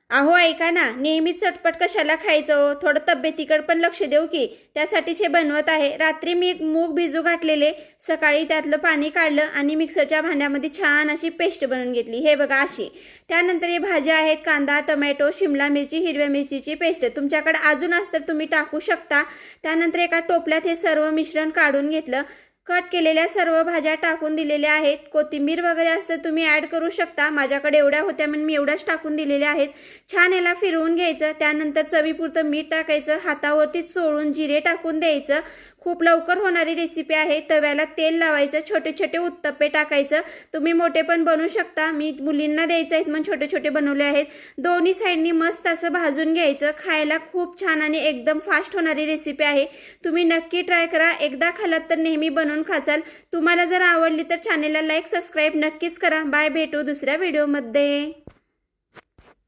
अहो ऐका ना, नेहमीच चटपट कशाला खायचं हो? थोडं तब्येतीकडे पण लक्ष देऊ की. त्यासाठीच हे बनवत आहे. रात्री मी एक मूग भिजू घातलेले, सकाळी त्यातलं पाणी काढलं आणि मिक्सरच्या भांड्यामध्ये छान अशी पेस्ट बनवून घेतली. हे बघा अशी. त्यानंतर हे भाज्या आहेत कांदा, टोमॅटो, शिमला मिरची, हिरव्या मिरचीची पेस्ट. तुमच्याकडे अजून असतं तुम्ही टाकू शकता. त्यानंतर एका टोपल्यात हे सर्व मिश्रण काढून घेतलं. कट केलेल्या सर्व भाज्या टाकून दिलेल्या आहेत. कोथिंबीर वगैरे असतं तुम्ही ॲड करू शकता. माझ्याकडे एवढ्या होत्या म्हणून मी एवढ्याच टाकून दिलेल्या आहेत. छान याला फिरवून घ्यायचं. त्यानंतर चवीपुरतं मीठ टाकायचं. हातावरती चोळून जिरे टाकून द्यायचं. खूप लवकर होणारी रेसिपी आहे. तव्याला तेल लावायचं. छोटे छोटे उत्तप्पे टाकायचं. तुम्ही मोठे पण बनवू शकता. मी मुलींना द्यायचं आहेत म्हणून छोटे छोटे बनवले आहेत. दोन्ही साईडनी मस्त असं भाजून घ्यायचं. खायला खूप छान आणि एकदम फास्ट होणारी रेसिपी आहे. तुम्ही नक्की ट्राय करा. एकदा खालात तर नेहमी बनवून खाचाल. तुम्हाला जर आवडली तर चॅनेलला लाईक सबस्क्राईब नक्कीच करा. बाय, भेटू दुसऱ्या व्हिडिओमध्ये.